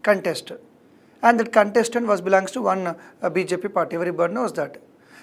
contest, and that contestant belongs to one BJP party. Everybody knows that.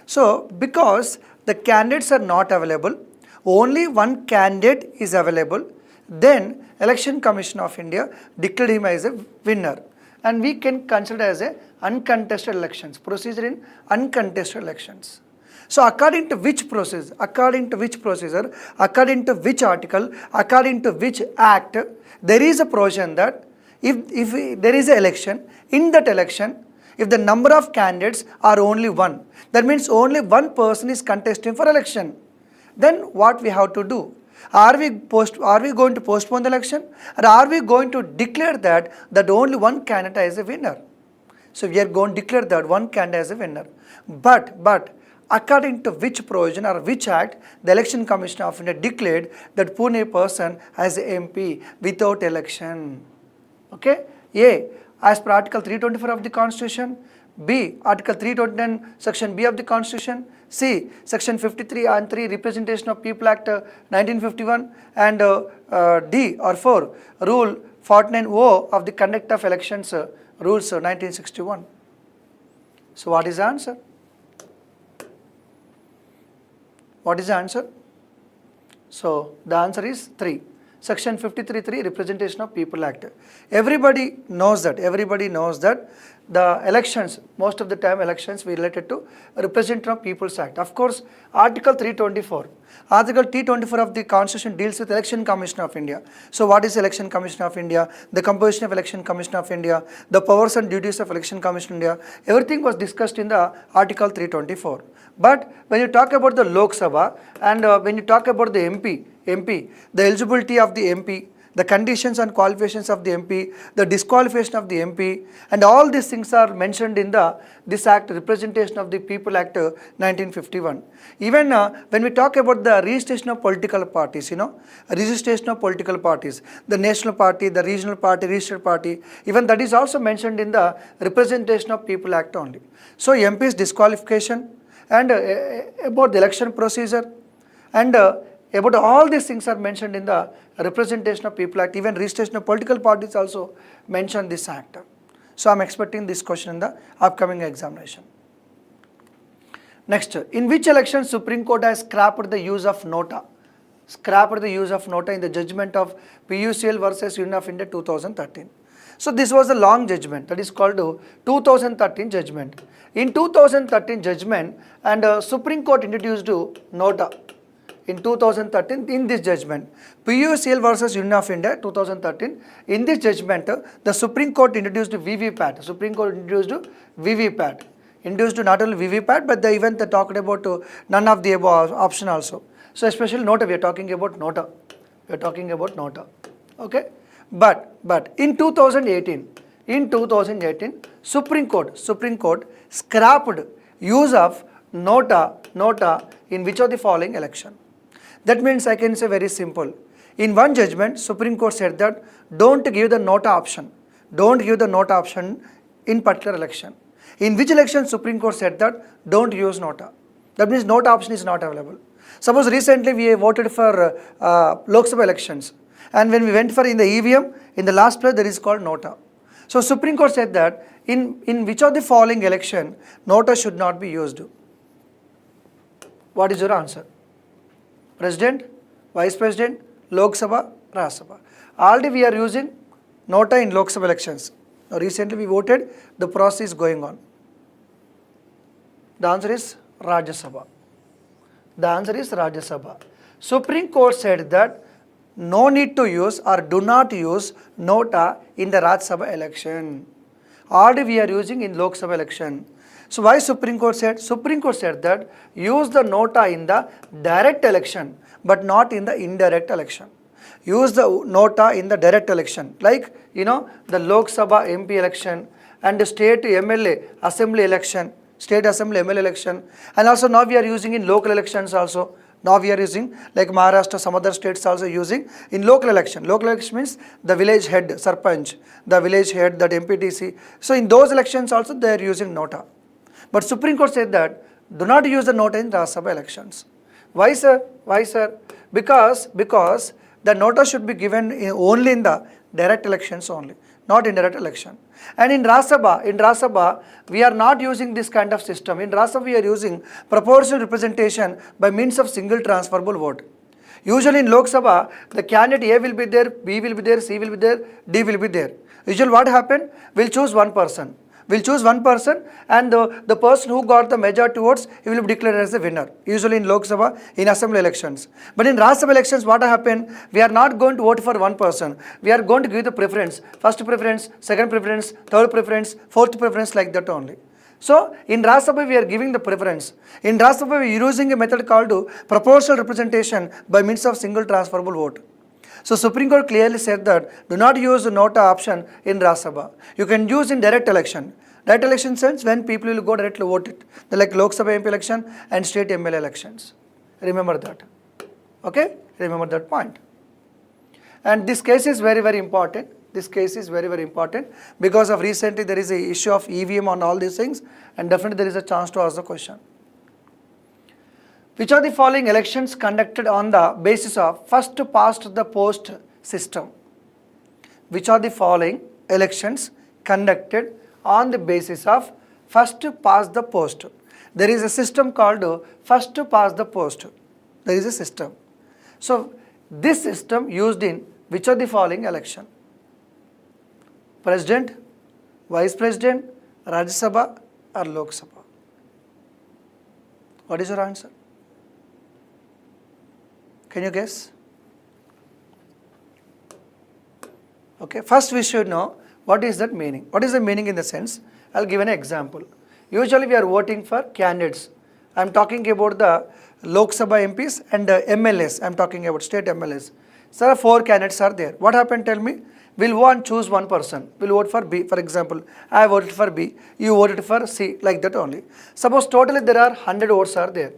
So because the candidates are not available, only one candidate is available, then Election Commission of India declared him as a winner, and we can consider as a uncontested elections, procedure in uncontested elections. So according to which process, according to which procedure, according to which article, according to which act, there is a provision that if there is an election, in that election, if the number of candidates are only one, that means only one person is contesting for election, then what we have to do? Are we going to postpone the election, or are we going to declare that only one candidate is a winner? So we are going to declare that one candidate as a winner. But according to which provision or which act the Election Commission of India declared that Pune person as a MP without election? Okay, A, as per Article 324 of the Constitution, B, Article 329 Section B of the Constitution, C, Section 53 and 3 Representation of People Act 1951, and D or 4, Rule 49O of the Conduct of Elections Rules 1961. So what is the answer? What is the answer? So the answer is 3. Section 53(3) Representation of People Act. Everybody knows that the elections, most of the time elections we related to Representation of People's Act. Of course, Article 324. Article 324 of the Constitution deals with Election Commission of India. So what is Election Commission of India? The composition of Election Commission of India, the powers and duties of Election Commission of India, everything was discussed in the Article 324. But when you talk about the Lok Sabha and when you talk about the MP, the eligibility of the MP, the conditions and qualifications of the MP, the disqualification of the MP, and all these things are mentioned in this Act, Representation of the People Act 1951. Even when we talk about the registration of political parties, registration of political parties, the national party, the regional party, registered party, even that is also mentioned in the Representation of People Act only. So MP's disqualification and about the election procedure and about all these things are mentioned in the Representation of People Act. Even registration of political parties also mention this act. So I am expecting this question in the upcoming examination. Next, in which election Supreme Court has scrapped the use of nota? Scrapped the use of nota in the judgment of PUCL versus Union of India 2013. So this was a long judgment, that is called 2013 judgment. In 2013 judgment, and Supreme Court introduced nota. In 2013, in this judgment, PUCL versus Union of India 2013, in this judgment, the Supreme Court introduced VVPAT. Supreme Court introduced VVPAT. Introduced not only VVPAT, but they even talked about none of the above option also. So especially nota, we are talking about nota. We are talking about nota. Okay. But in 2018, Supreme Court scrapped use of nota in which of the following election? That means I can say very simple. In one judgment, Supreme Court said that don't give the nota option. Don't give the nota option in particular election. In which election Supreme Court said that don't use nota. That means nota option is not available. Suppose recently we voted for Lok Sabha elections, and when we went for in the EVM, in the last place there is called nota. So Supreme Court said that in which of the following election nota should not be used. What is your answer? President, Vice President, Lok Sabha, Rajya Sabha. Already we are using nota in Lok Sabha elections. Now recently we voted, the process is going on. The answer is Rajya Sabha. The answer is Rajya Sabha. Supreme Court said that no need to use or do not use nota in the Rajya Sabha election. Already we are using in Lok Sabha election. So why Supreme Court said? Supreme Court said that use the nota in the direct election but not in the indirect election. Use the nota in the direct election, like the Lok Sabha MP election and the state MLA assembly election, state assembly MLA election, and also now we are using in local elections also. Now we are using like Maharashtra, some other states also using in local election. Local election means the village head, Sarpanch, the village head, that MPTC. So in those elections also they are using nota. But Supreme Court said that do not use the nota in Rajya Sabha elections. Why sir? Why sir? Because the nota should be given only in the direct elections only, not indirect election. And in Rajya Sabha, we are not using this kind of system. In Rajya Sabha, we are using proportional representation by means of single transferable vote. Usually in Lok Sabha, the candidate A will be there, B will be there, C will be there, D will be there. Usually what happened? We'll choose one person. We'll choose one person, and the person who got the majority votes, he will be declared as the winner. Usually in Lok Sabha, in assembly elections. But in Rajya Sabha elections, what happened? We are not going to vote for one person. We are going to give the preference. First preference, second preference, third preference, fourth preference, like that only. So in Rajya Sabha, we are giving the preference. In Rajya Sabha, we are using a method called proportional representation by means of single transferable vote. So Supreme Court clearly said that do not use the nota option in Rajya Sabha. You can use in direct election. Direct election sense when people will go directly vote it. They like Lok Sabha MP election and state MLA elections. Remember that. Okay? Remember that point. And this case is very, very important. This case is very, very important because of recently there is a issue of EVM on all these things, and definitely there is a chance to ask the question. Which of the following elections conducted on the basis of first past the post system? Which of the following elections conducted on the basis of first past the post? There is a system called first past the post. There is a system. So this system used in which of the following election? President, Vice President, Rajya Sabha or Lok Sabha? What is your answer? Can you guess? Okay, first we should know what is that meaning. What is the meaning in the sense? I'll give an example. Usually we are voting for candidates. I'm talking about the Lok Sabha MPs and MLAs. I'm talking about state MLAs. So 4 candidates are there. What happened? Tell me. We'll want choose one person. We'll vote for B. For example, I voted for B. You voted for C. Like that only. Suppose totally there are 100 votes are there.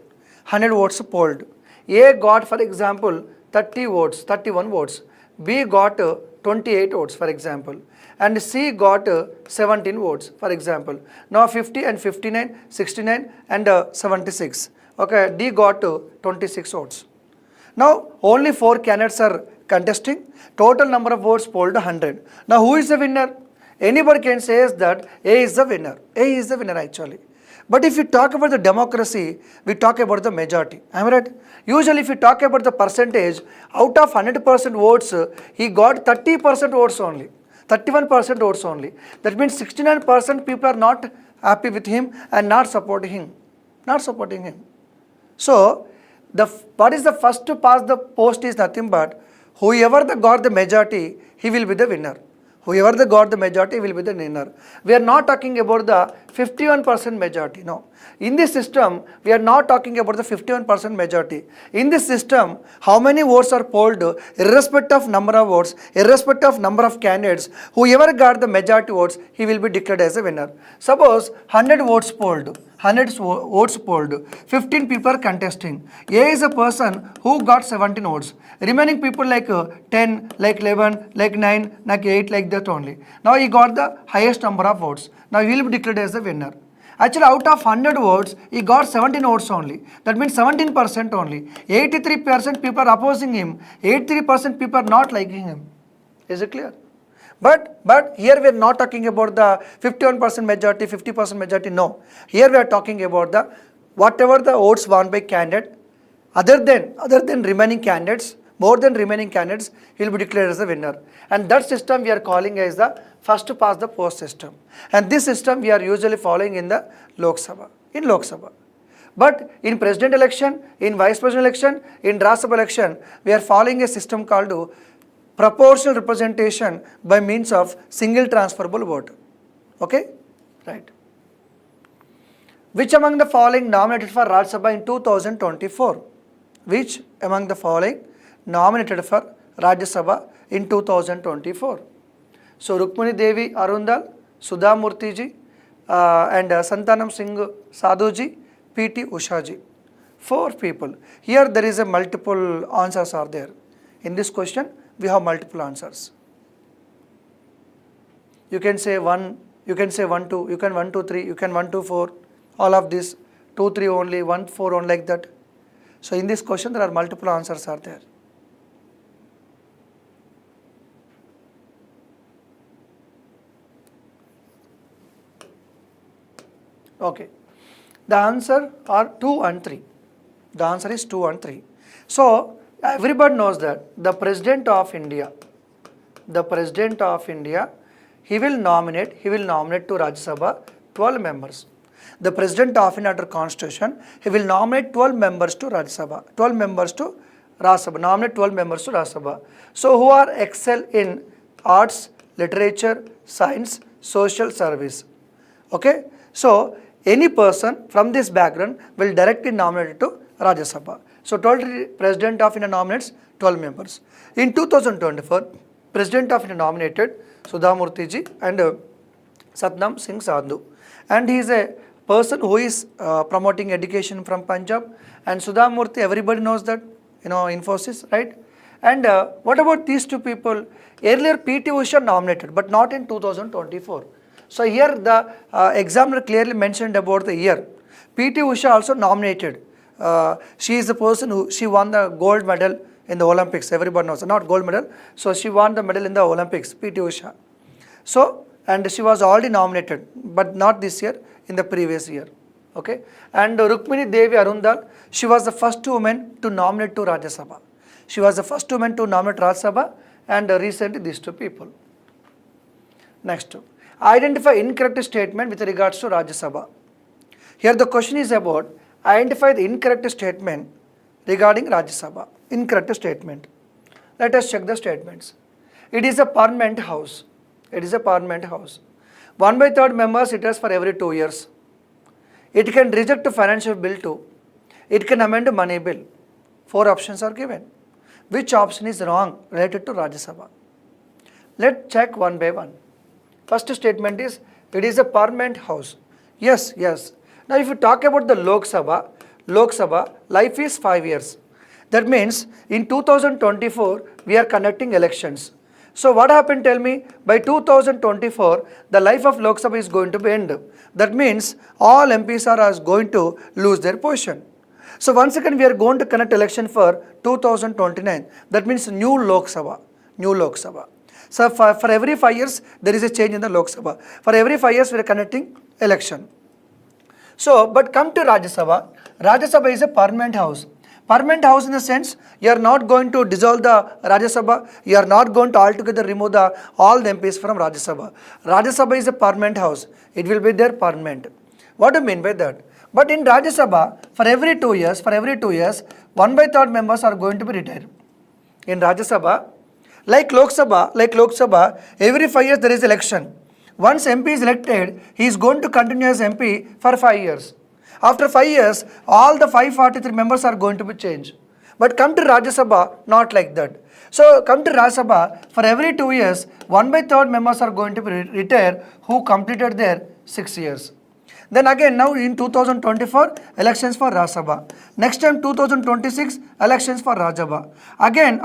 100 votes polled. A got, for example, 30 votes, 31 votes. B got 28 votes, for example. And C got 17 votes, for example. Now 50 and 59, 69 and 76. Okay, D got 26 votes. Now only 4 candidates are contesting. Total number of votes polled 100. Now who is the winner? Anybody can say is that A is the winner. A is the winner actually. But if we talk about the democracy, we talk about the majority. Am I right? Usually if we talk about the percentage, out of 100% votes, he got 30% votes only. 31% votes only. That means 69% people are not happy with him and not supporting him. Not supporting him. So, what is the first to pass the post is nothing but whoever got the majority, he will be the winner. Whoever got the majority will be the winner. We are not talking about the 51% majority. No. In this system, we are not talking about the 51% majority. In this system, how many votes are polled, irrespective of number of votes, irrespective of number of candidates, whoever got the majority votes, he will be declared as a winner. Suppose 100 votes polled. 100 votes polled, 15 people are contesting. A is a person who got 17 votes. Remaining people like 10, like 11, like 9, like 8, like that only. Now he got the highest number of votes. Now he will be declared as the winner. Actually out of 100 votes, he got 17 votes only. That means 17% only. 83% people are opposing him. 83% people are not liking him. Is it clear? But here we are not talking about the 51% majority, 50% majority, no. Here we are talking about the whatever the votes won by candidate, other than remaining candidates, more than remaining candidates, he will be declared as the winner. And that system we are calling as the first past the post system. And this system we are usually following in the Lok Sabha. But in president election, in vice president election, in Rajya Sabha election, we are following a system called proportional representation by means of single transferable vote. Okay? Right. Which among the following nominated for Rajya Sabha in 2024? Which among the following nominated for Rajya Sabha in 2024? So Rukmini Devi Arundal, Sudha Murthy ji, and Santanam Singh Sadhu ji, P.T. Usha ji. 4 people. Here there is a multiple answers are there. In this question, we have multiple answers. You can say 1, you can say 1, 2, you can 1, 2, 3, you can 1, 2, 4, all of this, 2, 3 only, 1, 4 only, like that. So in this question, there are multiple answers are there. Okay. The answer are 2 and 3. The answer is 2 and 3. So everybody knows that the President of India, he will nominate to Rajya Sabha 12 members. The President of India under Constitution, he will nominate 12 members to Rajya Sabha, 12 members to Rajya Sabha, nominate 12 members to Rajya Sabha. So who are excel in arts, literature, science, social service. Okay. So any person from this background will directly nominate to Rajya Sabha. So total President of India nominates 12 members. In 2024, President of India nominated Sudha Murthy ji and Satnam Singh Sandhu. And he is a person who is promoting education from Punjab. And Sudha Murthy, everybody knows that, Infosys, right? And what about these two people? Earlier PT Usha nominated, but not in 2024. So here the examiner clearly mentioned about the year. PT Usha also nominated. She is the person she won the gold medal in the Olympics. Everybody knows, not gold medal. So she won the medal in the Olympics, PT Usha. So, and she was already nominated, but not this year, in the previous year. Okay. And Rukmini Devi Arundal, she was the first woman to nominate to Rajya Sabha. She was the first woman to nominate Rajya Sabha, and recently these two people. Next, identify incorrect statement with regards to Rajya Sabha. Here the question is about identify the incorrect statement regarding Rajya Sabha. Incorrect statement. Let us check the statements. It is a permanent house. It is a permanent house. 1/3 members it has for every 2 years. It can reject a financial bill too. It can amend a money bill. 4 options are given. Which option is wrong related to Rajya Sabha? Let's check one by one. First statement is, it is a permanent house. Yes, yes. Now if you talk about the Lok Sabha, life is 5 years. That means in 2024, we are conducting elections. So what happened, tell me, by 2024, the life of Lok Sabha is going to be end. That means all MPs are going to lose their position. So once again, we are going to conduct election for 2029. That means new Lok Sabha. So for every 5 years, there is a change in the Lok Sabha. For every 5 years, we are conducting election. So, but come to Rajya Sabha. Rajya Sabha is a permanent house. Permanent house in the sense, you are not going to dissolve the Rajya Sabha. You are not going to altogether remove all the MPs from Rajya Sabha. Rajya Sabha is a permanent house. It will be there permanent. What do you mean by that? But in Rajya Sabha, for every 2 years, 1/3 members are going to be retired. In Rajya Sabha, like Lok Sabha, every 5 years there is election. Once MP is elected, he is going to continue as MP for 5 years. After 5 years, all the 543 members are going to be changed. But come to Rajya Sabha, not like that. So come to Rajya Sabha, for every 2 years, 1/3 members are going to be retired who completed their 6 years. Then again, now in 2024, elections for Rajya Sabha. Next time 2026, elections for Rajya Sabha. Again,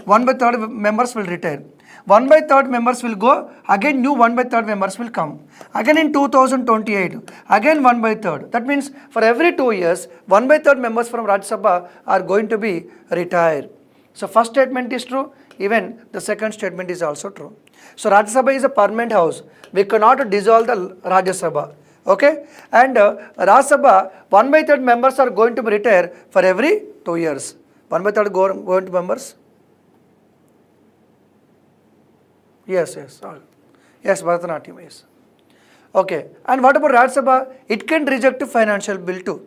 1/3 members will retire. 1/3 members will go, again new 1/3 members will come. Again in 2028, again 1/3. That means for every 2 years, 1/3 members from Rajya Sabha are going to be retired. So first statement is true, even the second statement is also true. So Rajya Sabha is a permanent house. We cannot dissolve the Rajya Sabha. Okay, and Rajya Sabha, 1/3 members are going to be retired for every 2 years. 1/3 going to members. Yes, Bharatanatyam, yes. Okay, and what about Rajya Sabha? It can reject a financial bill too.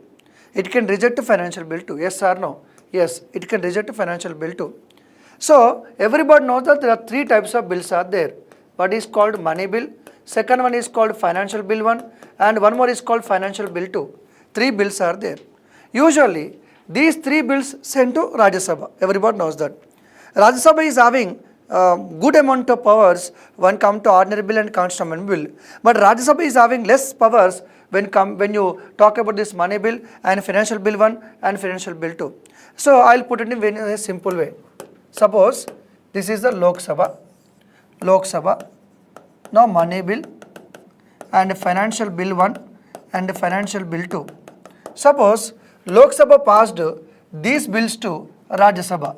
Yes or no? Yes, it can reject a financial bill too. So everybody knows that there are 3 types of bills are there. What is called money bill, second one is called financial bill 1, and one more is called financial bill 2. 3 bills are there. Usually these 3 bills sent to Rajya Sabha. Everybody knows that. Rajya Sabha is having good amount of powers when come to ordinary bill and constitutional bill, but Rajya Sabha is having less powers when you talk about this money bill and financial bill 1 and financial bill 2. So I will put it in a simple way. Suppose this is the Lok Sabha. Now money bill and financial bill 1 and financial bill 2. Suppose Lok Sabha passed these bills to Rajya Sabha.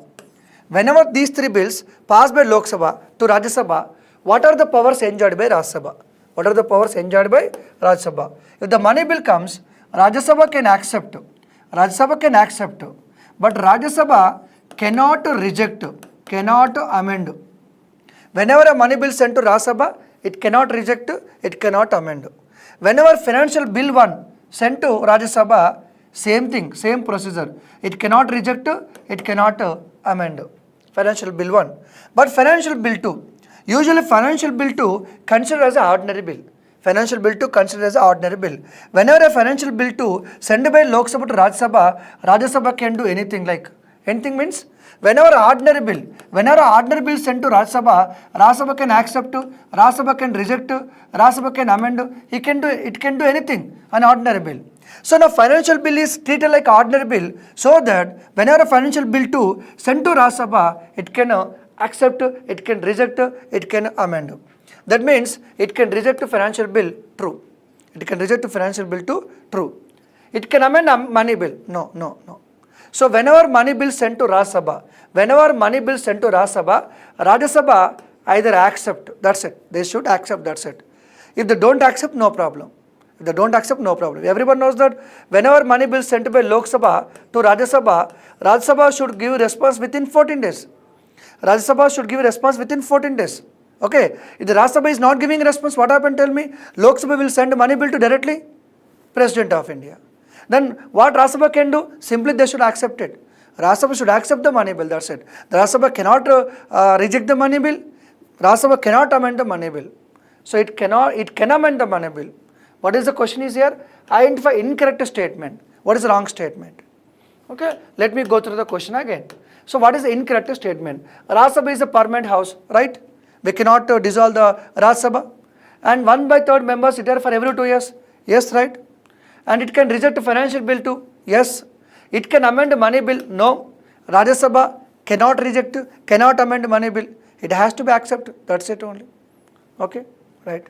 Whenever these 3 bills pass by Lok Sabha to Rajya Sabha, what are the powers enjoyed by Rajya Sabha? What are the powers enjoyed by Rajya Sabha? If the money bill comes, Rajya Sabha can accept. Rajya Sabha can accept. But Rajya Sabha cannot reject, cannot amend. Whenever a money bill sent to Rajya Sabha, it cannot reject, it cannot amend. Whenever financial bill 1 sent to Rajya Sabha, same thing, same procedure. It cannot reject, it cannot amend. Financial bill 1. But financial bill 2. Usually financial bill 2 considered as an ordinary bill. Financial bill 2 considered as an ordinary bill. Whenever a financial bill 2 sent by Lok Sabha to Rajya Sabha can do anything like. Anything means whenever ordinary bill sent to Rajya Sabha can accept, Rajya Sabha can reject, Rajya Sabha can amend, it can do anything, an ordinary bill. So now financial bill is treated like ordinary bill so that whenever a financial bill 2 sent to Rajya Sabha, it can accept, it can reject, it can amend. That means it can reject financial bill, true. It can reject financial bill 2, true. It can amend money bill, no. So whenever money bill sent to Rajya Sabha, Rajya Sabha either accept, that's it. They should accept, that's it. If they don't accept, no problem. Everyone knows that whenever money bill sent by Lok Sabha to Rajya Sabha should give response within 14 days. Rajya Sabha should give response within 14 days. Okay. If the Rajya Sabha is not giving response, what happened? Tell me. Lok Sabha will send money bill to directly President of India. Then what Rajya Sabha can do? Simply they should accept it. Rajya Sabha should accept the money bill, that's it. The Rajya Sabha cannot reject the money bill. Rajya Sabha cannot amend the money bill. So it can amend the money bill. What is the question is here? Identify incorrect statement. What is the wrong statement? Okay, let me go through the question again. So what is the incorrect statement? Rajya Sabha is a permanent house, right? We cannot dissolve the Rajya Sabha. And 1/3 members sit here for every 2 years. Yes, right? And it can reject financial bill too. Yes. It can amend money bill. No. Rajya Sabha cannot reject, cannot amend money bill. It has to be accepted. That's it only. Okay, right.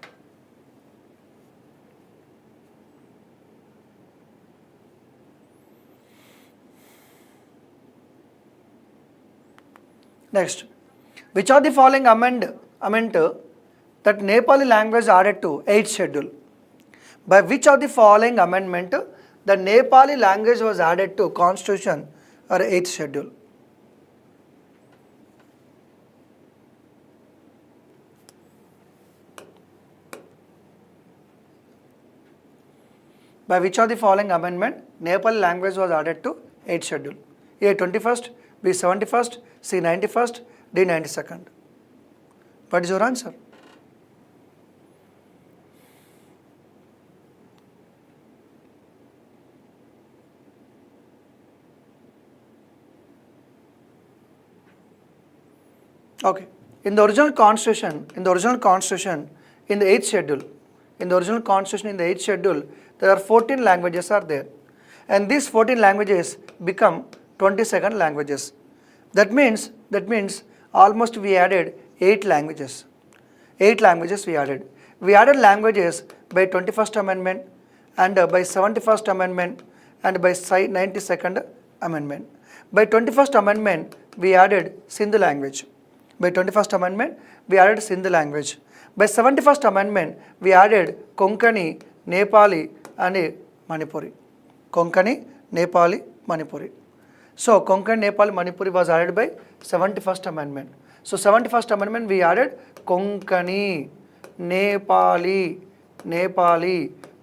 Next, which of the following amendment that Nepali language added to 8th schedule? By which of the following amendment the Nepali language was added to Constitution or 8th schedule? By which of the following amendment Nepali language was added to 8th schedule? A 21st, B 71st, C 91st, D 92nd. What is your answer? Okay. In the original constitution, in the 8th schedule, there are 14 languages are there. And these 14 languages become 22nd languages. That means almost we added 8 languages. 8 languages we added. We added languages by 21st Amendment and by 71st Amendment and by 92nd Amendment. By 21st Amendment, we added Sindh language. By 21st Amendment, we added Sindh language. By 71st Amendment, we added Konkani, Nepali and Manipuri. Konkani, Nepali, Manipuri. So, Konkani, Nepali, Manipuri was added by 71st Amendment. So, 71st Amendment we added Konkani, Nepali,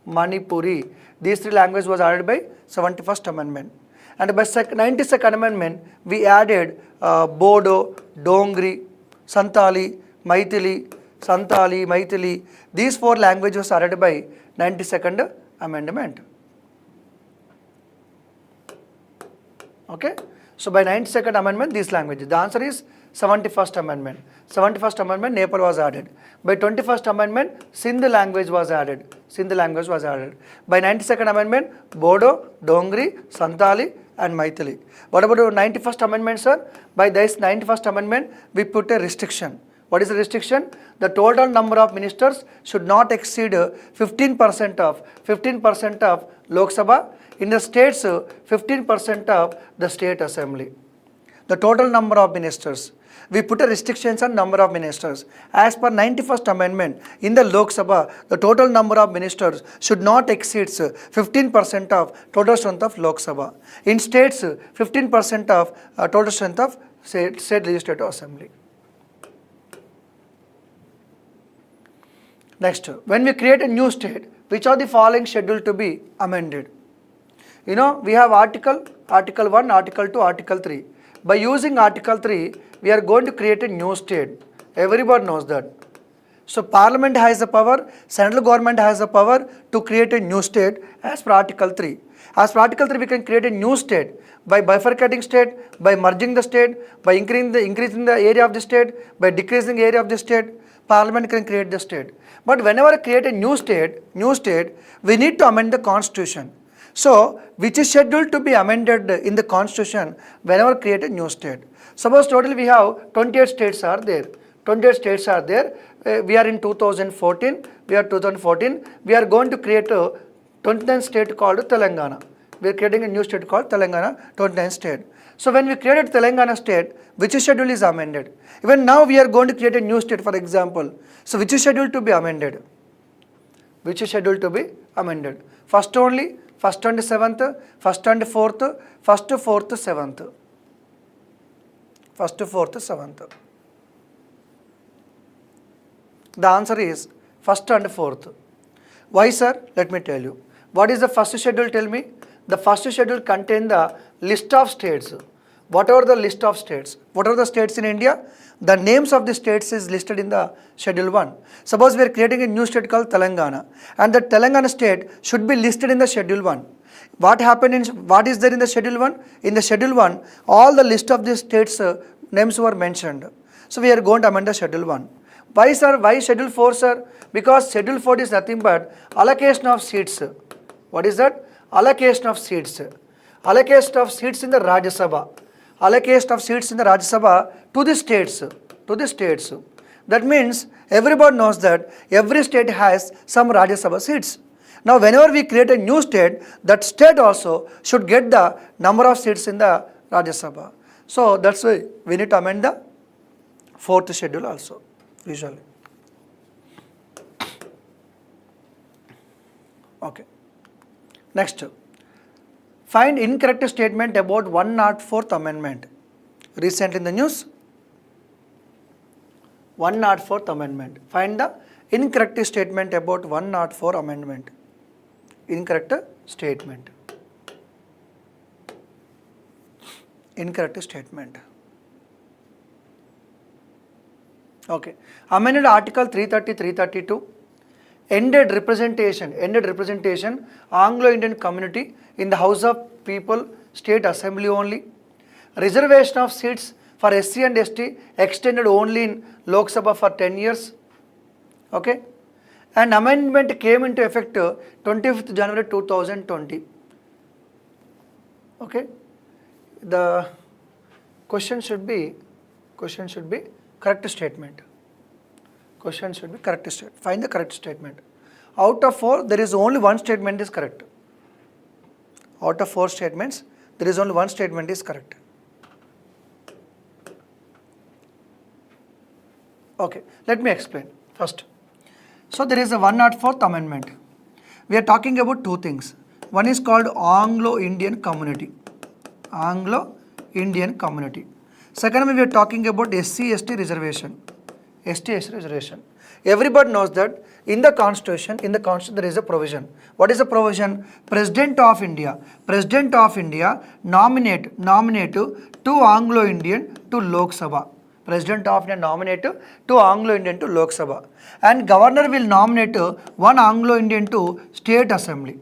Manipuri. These 3 languages was added by 71st Amendment. And by 92nd Amendment, we added Bodo, Dongri, Santali, Maithili. These 4 languages are added by 92nd Amendment. Okay. So by 92nd Amendment, these languages. The answer is 71st Amendment. 71st Amendment, Nepal was added. By 21st Amendment, Sindh language was added. By 92nd Amendment, Bodo, Dongri, Santali and Maithili. What about the 91st Amendment, sir? By this 91st Amendment, we put a restriction. What is the restriction? The total number of ministers should not exceed 15% of Lok Sabha. In the states, 15% of the state assembly. The total number of ministers. we put a restrictions on number of ministers. As per 91st Amendment, in the Lok Sabha, the total number of ministers should not exceed 15% of total strength of Lok Sabha. In states, 15% of total strength of state legislative assembly. Next, when we create a new state, which are the following scheduled to be amended? You know, we have Article 1, Article 2, Article 3. By using Article 3, we are going to create a new state. Everybody knows that. So Parliament has the power, central government has the power to create a new state as per Article 3. As per Article 3, we can create a new state by bifurcating state, by merging the state, by increasing the area of the state, by decreasing the area of the state. Parliament can create the state. But whenever we create a new state, we need to amend the constitution. So, which is scheduled to be amended in the constitution whenever create a new state. Suppose total we have 28 states are there. 28 states are there. We are in 2014. We are going to create a 29th state called Telangana. We are creating a new state called Telangana, 29th state. So when we created Telangana state, which schedule is amended? Even now we are going to create a new state, for example. So which is scheduled to be amended? Which is scheduled to be amended? First only, first and seventh, first and fourth, first, fourth, seventh. First, fourth, seventh. The answer is first and fourth. Why, sir? Let me tell you. What is the first schedule? Tell me. The first schedule contains the list of states. What are the list of states? What are the states in India? The names of the states is listed in the schedule 1. Suppose we are creating a new state called Telangana, and the Telangana state should be listed in the schedule 1. What is there in the schedule 1? In the schedule 1, all the list of the states names were mentioned. So we are going to amend the schedule 1. Why, sir? Why schedule 4, sir? Because schedule 4 is nothing but allocation of seats. What is that? Allocation of seats. Allocation of seats in the Rajya Sabha. Allocation of seats in the Rajya Sabha to the states. That means everybody knows that every state has some Rajya Sabha seats. Now whenever we create a new state, that state also should get the number of seats in the Rajya Sabha. So that's why we need to amend the 4th schedule also, usually. Okay. Next. Find incorrect statement about 104th Amendment. Recent in the news. 104th Amendment. Find the incorrect statement about 104 Amendment. Incorrect statement. Incorrect statement. Okay. Amended Article 330, 332. Ended representation, Anglo-Indian community in the House of People, State Assembly only. Reservation of seats for SC and ST extended only in Lok Sabha for 10 years. Okay. And amendment came into effect 25th January 2020. Okay. The question should be correct statement. Question should be correct statement. Find the correct statement. Out of 4, there is only one statement is correct. Out of 4 statements, there is only one statement is correct. Okay, let me explain first. So there is a 104th Amendment. We are talking about 2 things. One is called Anglo-Indian community. Anglo-Indian community. Second one, we are talking about SC/ST reservation. ST/ST reservation. Everybody knows that in the constitution there is a provision. What is the provision? President of India nominate 2 Anglo-Indian to Lok Sabha. President of India nominate 2 Anglo-Indian to Lok Sabha. And governor will nominate 1 Anglo-Indian to State Assembly.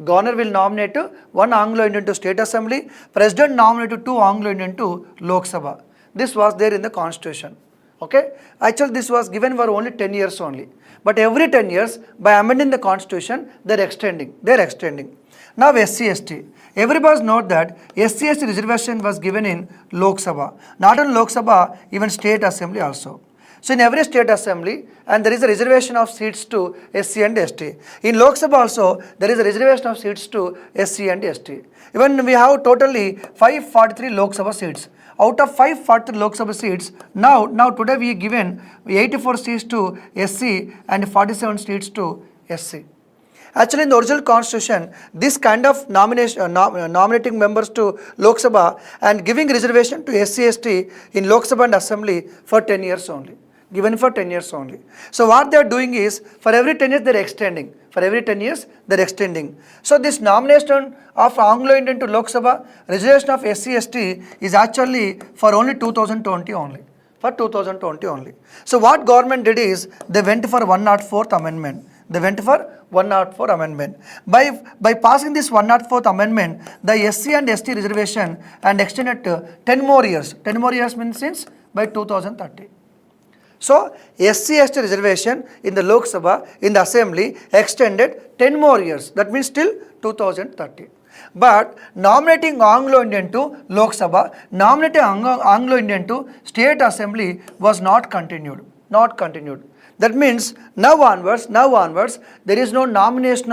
Governor will nominate 1 Anglo-Indian to State Assembly. President nominated 2 Anglo-Indian to Lok Sabha. This was there in the constitution. Okay. Actually, this was given for only 10 years only. But every 10 years, by amending the constitution, they are extending. Now SC/ST. Everybody knows that SC/ST reservation was given in Lok Sabha. Not in Lok Sabha, even State Assembly also. So in every State Assembly, and there is a reservation of seats to SC and ST. In Lok Sabha also, there is a reservation of seats to SC and ST. Even we have totally 543 Lok Sabha seats. out of 540 Lok Sabha seats, now today we given 84 seats to SC and 47 seats to SC. Actually, in the original constitution, this kind of nominating members to Lok Sabha and giving reservation to SC, ST in Lok Sabha and Assembly for 10 years only. Given for 10 years only. So what they are doing is, for every 10 years they are extending. For every 10 years they are extending. So this nomination of Anglo-Indian to Lok Sabha, reservation of SC, ST is actually for only 2020 only. For 2020 only. So what government did is, they went for 104th amendment. They went for 104th amendment. By passing this 104th amendment, the SC and ST reservation and extended to 10 more years. 10 more years means since by 2030. So SC ST reservation in the Lok Sabha, in the Assembly extended 10 more years. That means till 2030. But nominating Anglo-Indian to Lok Sabha, nominating Anglo-Indian to State Assembly was not continued. Not continued. That means now onwards, there is no nominating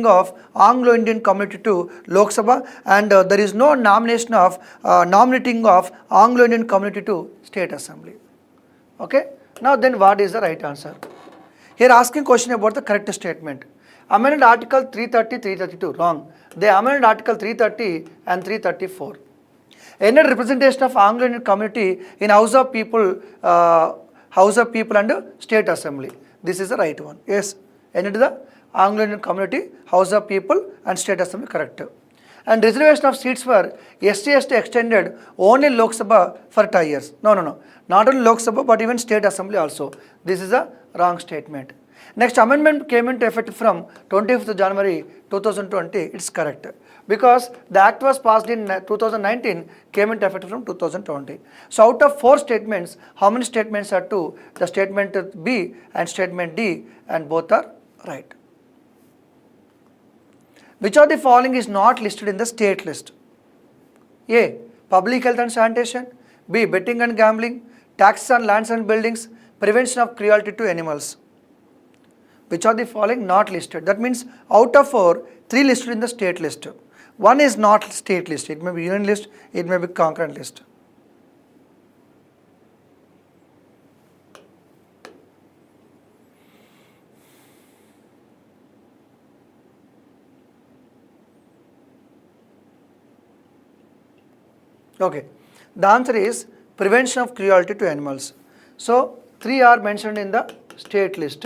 of Anglo-Indian community to Lok Sabha, and there is no nominating of Anglo-Indian community to State Assembly. Okay. Now then, what is the right answer? Here asking question about the correct statement. Amended Article 330, 332, wrong. They amended Article 330 and 334. Ended representation of Anglo-Indian community in House of People and State Assembly. This is the right one. Yes. Ended the Anglo-Indian community, House of People and State Assembly, correct. And reservation of seats for SC, ST extended only Lok Sabha for 10 years. No. Not only Lok Sabha but even State Assembly also. This is a wrong statement. Next, amendment came into effect from 25th January 2020. It's correct. Because the act was passed in 2019, came into effect from 2020. So out of 4 statements, how many statements are true? The statement B and statement D, and both are right. Which of the following is not listed in the state list? A. Public health and sanitation. B. Betting and gambling. Taxes on lands and buildings. Prevention of cruelty to animals. Which of the following not listed? That means out of 4, 3 listed in the state list. 1 is not state list. It may be union list, it may be concurrent list. Okay, the answer is prevention of cruelty to animals. So 3 are mentioned in the state list,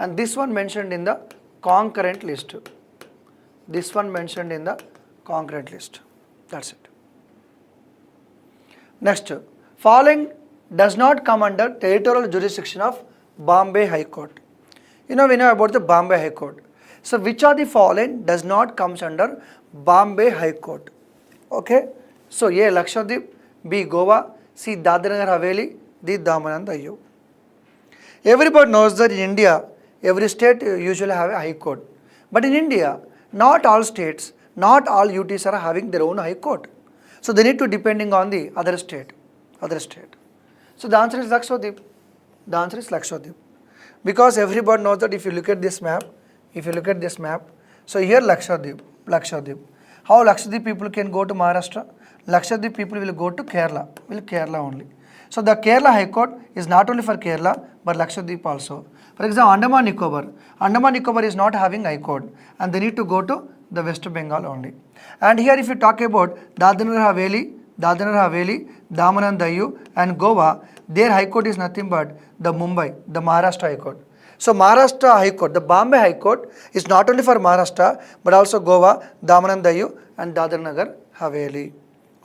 and this one mentioned in the concurrent list. This one mentioned in the concurrent list. That's it. Next, following does not come under territorial jurisdiction of Bombay High Court. We know about the Bombay High Court. So which of the following does not comes under Bombay High Court? Okay. So A. Lakshadweep, B. Goa, C. Dadra Nagar Haveli, D. Daman and Diu. Everybody knows that in India, every state usually have a high court. But in India, not all states, not all UTs are having their own high court. So they need to depending on the other state. So the answer is Lakshadweep. The answer is Lakshadweep. Because everybody knows that if you look at this map, so here Lakshadweep. How Lakshadweep people can go to Maharashtra? Lakshadweep people will go to Kerala, only. So the Kerala High Court is not only for Kerala but Lakshadweep also. For example, Andaman Nicobar is not having High Court, and they need to go to the West Bengal only. And here if you talk about Dadra Nagar Haveli, Daman and Diu and Goa, their High Court is nothing but the Mumbai, the Maharashtra High Court. So Maharashtra High Court, the Bombay High Court is not only for Maharashtra but also Goa, Daman and Diu and Dadra Nagar Haveli.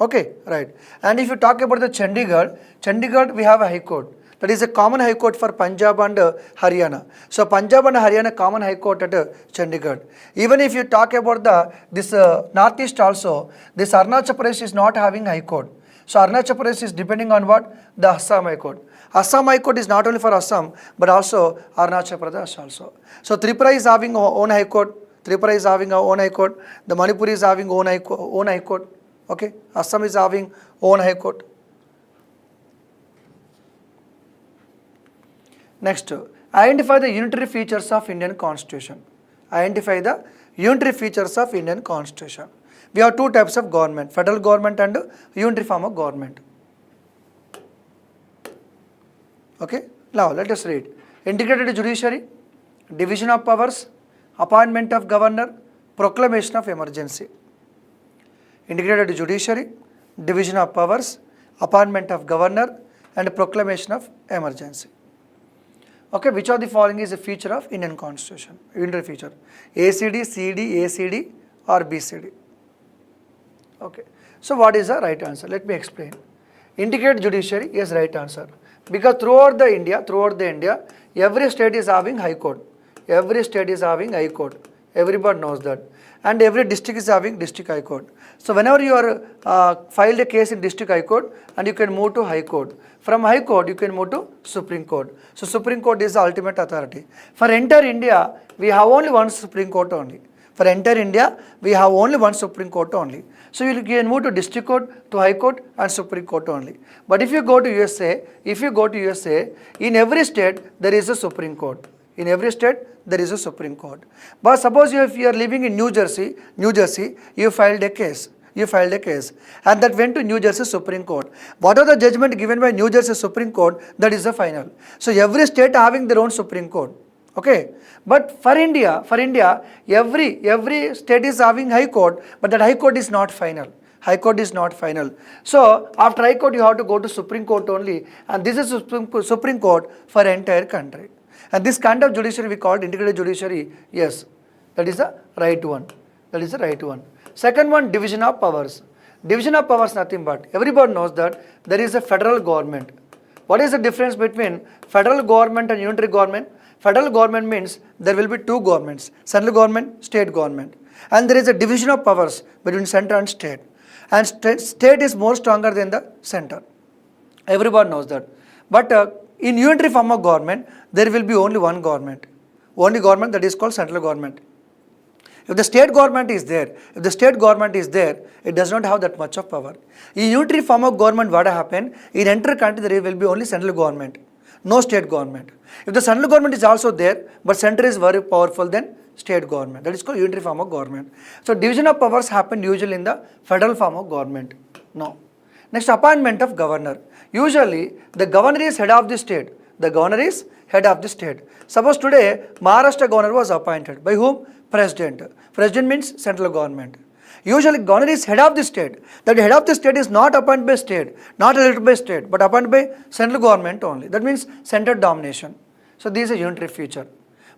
Okay, right. And if you talk about the Chandigarh we have a High Court. That is a common High Court for Punjab and Haryana. So Punjab and Haryana common High Court at Chandigarh. Even if you talk about this Northeast also, this Arunachal Pradesh is not having High Court. So Arunachal Pradesh is depending on what? The Assam High Court. Assam High Court is not only for Assam but also Arunachal Pradesh also. So Tripura is having own High Court. The Manipur is having own High Court. Okay, Assam is having own High Court. Next, identify the unitary features of Indian Constitution. We have two types of government, federal government and unitary form of government. Okay, now let us read. Integrated judiciary, division of powers, appointment of governor, proclamation of emergency. Integrated judiciary, division of powers, appointment of governor and proclamation of emergency. Okay, which of the following is a feature of Indian Constitution? Unitary feature. ACD, CD, ACD or BCD. Okay, so what is the right answer? Let me explain. Integrated judiciary is right answer. Because throughout the India, every state is having high court. Every state is having high court. Everybody knows that. And every district is having district high court. So whenever you are filed a case in district high court, and you can move to high court. From high court, you can move to Supreme Court. So Supreme Court is the ultimate authority. For entire India, we have only one Supreme Court only. For entire India, we have only one Supreme Court only. So you can move to district court, to high court and Supreme Court only. But if you go to USA, in every state there is a Supreme Court. In every state there is a Supreme Court. But suppose if you are living in New Jersey, you filed a case. And that went to New Jersey Supreme Court. Whatever the judgment given by New Jersey Supreme Court, that is the final. So every state having their own Supreme Court. Okay, but for India, every state is having high court, but that high court is not final. High court is not final. So after high court, you have to go to Supreme Court only, and this is Supreme Court for entire country. And this kind of judiciary we call integrated judiciary. Yes, that is the right one. Second one, division of powers. Division of powers nothing but everybody knows that there is a federal government. What is the difference between federal government and unitary government? Federal government means there will be two governments, central government, state government. And there is a division of powers between center and state. And state is more stronger than the center. Everyone knows that. But in unitary form of government, there will be only one government. Only government, that is called central government. If the state government is there, it does not have that much of power. In unitary form of government, what happen? In entire country, there will be only central government, no state government. If the central government is also there, but center is very powerful than state government. That is called unitary form of government. So division of powers happen usually in the federal form of government. No. Next, appointment of governor. Usually, the governor is head of the state. Suppose today, Maharashtra governor was appointed. By whom? President. President means central government. Usually, governor is head of the state. That head of the state is not appointed by state, not elected by state, but appointed by central government only. That means center domination. So this is a unitary feature.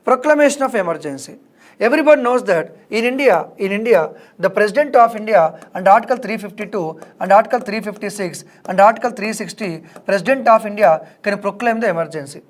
Proclamation of emergency. Everybody knows that in India, the President of India under Article 352 and Article 356 and Article 360, President of India can proclaim the emergency.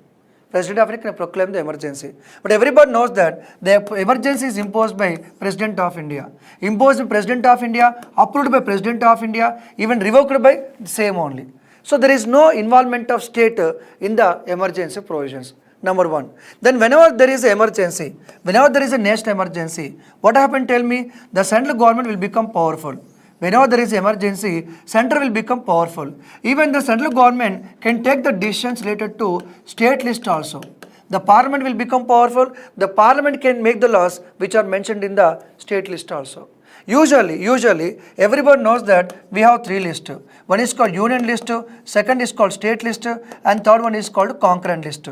President of India can proclaim the emergency. But everybody knows that the emergency is imposed by President of India. Imposed by President of India, approved by President of India, even revoked by same only. So there is no involvement of state in the emergency provisions. Number one. Then whenever there is an emergency, whenever there is a national emergency, what happened? Tell me, the central government will become powerful. Whenever there is emergency, center will become powerful. Even the central government can take the decisions related to state list also. The parliament will become powerful. The parliament can make the laws which are mentioned in the state list also. Usually, everybody knows that we have three lists. One is called union list, second is called state list, and third one is called concurrent list.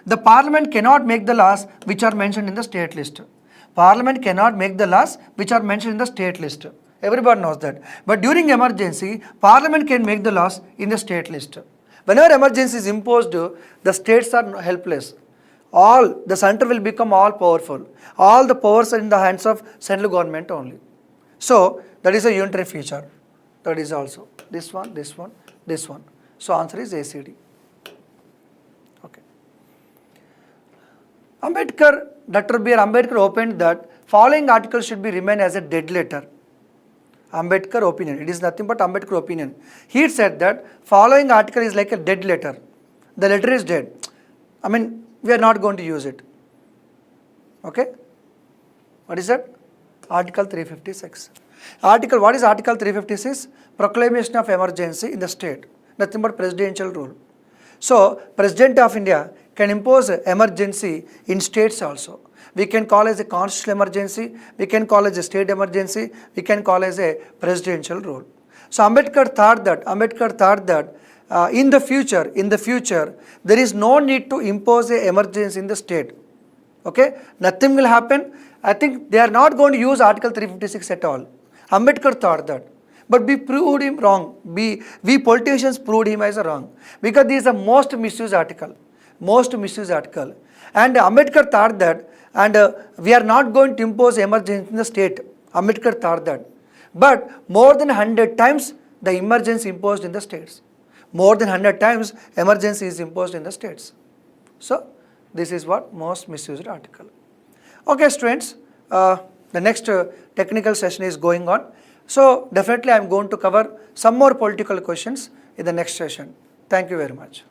The parliament cannot make the laws which are mentioned in the state list. Parliament cannot make the laws which are mentioned in the state list. Everybody knows that. But during emergency, parliament can make the laws in the state list. Whenever emergency is imposed, the states are helpless. The center will become all powerful. All the powers are in the hands of central government only. So that is a unitary feature. That is also this one. So answer is ACD. Okay. Dr. B.R. Ambedkar opened that following article should be remain as a dead letter. Ambedkar opinion. It is nothing but Ambedkar opinion. He said that following article is like a dead letter. The letter is dead. We are not going to use it. Okay? What is that? Article 356. What is Article 356? Proclamation of emergency in the state. Nothing but presidential rule. So, President of India can impose emergency in states also. We can call as a constitutional emergency, we can call as a state emergency, we can call as a presidential rule. So Ambedkar thought that in the future, there is no need to impose a emergency in the state. Okay, nothing will happen. I think they are not going to use Article 356 at all. Ambedkar thought that. But we proved him wrong. We politicians proved him as wrong. Because this is the most misused article. And Ambedkar thought that, and we are not going to impose emergency in the state. Ambedkar thought that. But more than 100 times the emergency imposed in the states. More than 100 times emergency is imposed in the states. So this is what most misused article. Okay students, the next technical session is going on. So definitely I am going to cover some more political questions in the next session. Thank you very much.